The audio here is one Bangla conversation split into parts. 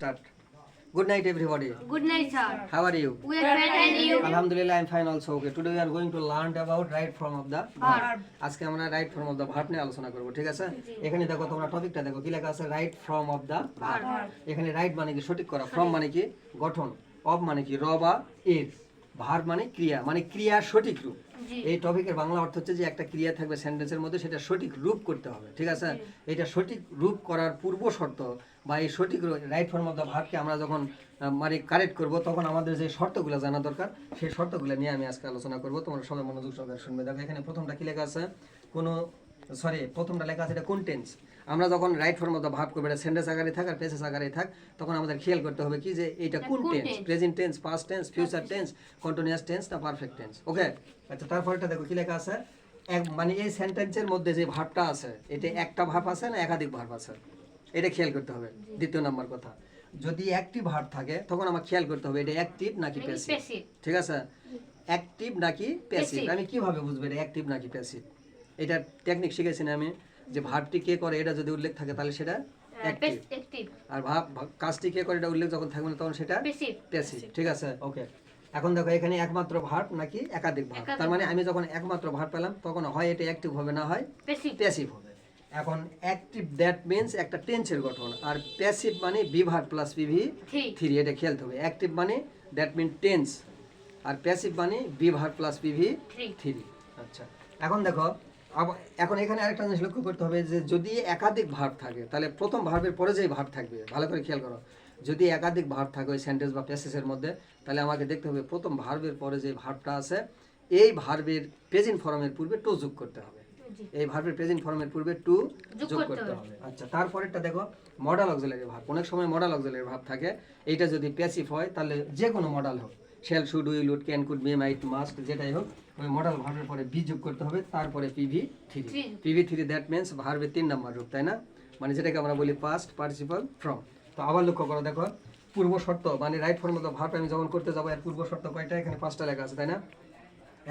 Start. Good night, everybody. Good night, sir. How are you? We are fine and you? Alhamdulillah, I'm fine also. Okay, today we are going to learn about right form of the verb. আজকে আমরা right form of the verb নিয়ে আলোচনা করব, ঠিক আছে? এখানে দেখো তোমরা টপিকটা দেখো কি লেখা আছে right form of the verb. এখানে right মানে কি সঠিক করা, from মানে কি গঠন, of মানে কি র বা এর, verb মানে ক্রিয়া, মানে ক্রিয়ার সঠিক রূপ। এই টপিকের বাংলা অর্থ হচ্ছে যে একটা ক্রিয়া থাকবে সেন্টেন্সের মধ্যে, সেটা সঠিক রূপ করতে হবে, ঠিক আছে? এটা সঠিক রূপ করার পূর্ব শর্ত বা এই সঠিক রাইট ফর্ম অফ দ্য ভার্বকে আমরা যখন মানে কারেক্ট করব, তখন আমাদের যে শর্তগুলো জানা দরকার, সেই শর্তগুলো নিয়ে আমি আজকে আলোচনা করব। তোমরা সবাই মনোযোগ সহকারে শুনবে। দেখো এখানে প্রথমটা কি লেখা আছে, প্রথমটা লেখা আছে এটা কোন টেন্স। আমরা যখন right form of the verb করব, এটা সেন্টেন্স আকারে থাক আর প্রেজেন্স আকারে থাক, তখন আমাদের খেয়াল করতে হবে কি যে এটা কোন tense, present tense, past tense, future tense, continuous tense না পারফেক্ট টেন্স। ওকে, আচ্ছা তারপরটা দেখো কি লেখা আছে, মানে এই সেন্টেন্সের মধ্যে যে ভার্বটা আছে, এটা একটা ভার্ব আছে না একাধিক ভার্ব আছে, এটা খেয়াল করতে হবে। দ্বিতীয় নাম্বার কথা, যদি অ্যাক্টিভ ভার্ব থাকে তখন আমার খেয়াল করতে হবে এটা অ্যাক্টিভ নাকি প্যাসিভ, ঠিক আছে? অ্যাক্টিভ নাকি প্যাসিভ, আমি কিভাবে বুঝবো এটা অ্যাক্টিভ নাকি প্যাসিভ? এটা টেকনিক শিখেছি না আমি, যে ভার্বটি কে করে এটা যদি উল্লেখ থাকে তাহলে সেটা অ্যাক্টিভ, আর কাজটি কে করে এটা উল্লেখ যখন থাকবে না তখন সেটা প্যাসিভ, ঠিক আছে? ওকে, এখন দেখো এখানে একমাত্র ভার্ব নাকি একাধিক ভার্ব, তার মানে আমি যখন একমাত্র ভার্ব পেলাম তখন হয় এটা অ্যাক্টিভ হবে না হয় প্যাসিভ হবে। এখন অ্যাক্টিভ দ্যাট মিন্স একটা টেন্সের গঠন, আর প্যাসিভ মানে be verb plus PV three, এটা খেলতে হবে। অ্যাক্টিভ মানে দ্যাট মিন টেন্স, আর প্যাসিভ মানে be verb plus PV three. আচ্ছা, এখন দেখো এখন এখানে আরেকটা জিনিস লক্ষ্য করতে হবে যে যদি একাধিক ভার্ব থাকে তাহলে প্রথম ভার্বের পরে যেই ভার্ব থাকবে, ভালো করে খেয়াল করো, যদি একাধিক ভার্ব থাকে ওই সেন্টেন্স বা প্যাসেজের মধ্যে, তাহলে আমাকে দেখতে হবে প্রথম ভার্বের পরে যে ভার্বটা আছে এই ভার্বের প্রেজেন্ট ফর্মের পূর্বে টু যোগ করতে হবে, এই ভার্বের প্রেজেন্ট ফর্মের পূর্বে টু যোগ করতে হবে। আচ্ছা, তারপরেরটা দেখো মডাল অক্সিলারি ভার্ব, অনেক সময় মডাল অক্সিলারি ভার্ব থাকে, এইটা যদি প্যাসিভ হয় তাহলে যে কোনো মডাল হোক, shall, should, will, would, can, could, may, might, must, যেটাই হোক, ওই মডাল ভার্বের পরে বি যোগ করতে হবে, তারপরে পিভি থ্রি, দ্যাট মিন্স ভার্বের 3 নম্বর রূপ, তাই না? মানে যেটাকে আমরা বলি পাস্ট পার্টিসিপল ফ্রম। তো আবার লক্ষ্য করো, দেখো পূর্ব শর্ত মানে right form of the verb আমি যখন করতে যাবো, এর পূর্ব শর্ত কয়টা? এখানে 5টা লেখা আছে, তাই না?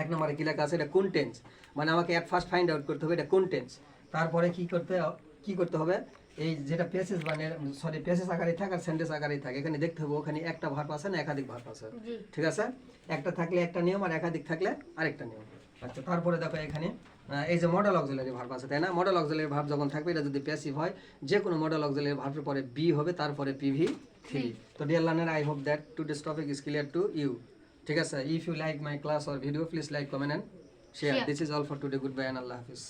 এক নম্বরে কি লেখা আছে, এটা কোন টেন্স, মানে আমাকে এট ফার্স্ট ফাইন্ড আউট করতে হবে এটা কোন টেন্স। তারপরে কি করতে হবে, এই যেটা প্যাসেজ মানে প্যাসেজ আকারে থাকে আর সেন্টেন্স আকারে থাকে, এখানে দেখতে হবে ওখানে একটা ভার্ব আছে না একাধিক ভার্ব আছে, ঠিক আছে? একটা থাকলে একটা নিয়ম আর একাধিক থাকলে আরেকটা নিয়ম। আচ্ছা, তারপরে দেখো এখানে এই যে মডেল অক্সিলারি ভার্ব আছে, তাই না? মডেল অক্সিলারি ভার্ব যখন থাকবে এটা যদি প্যাসিভ হয়, যে কোনো মডেল অক্সিলারি ভার্বের পরে বি হবে, তারপরে পিভি থ্রি। তো dear learner, I hope that today's topic is clear to you, ঠিক আছে? If you like my class or video, please like, comment and share. This is all for today. Goodbye and Allah Hafiz.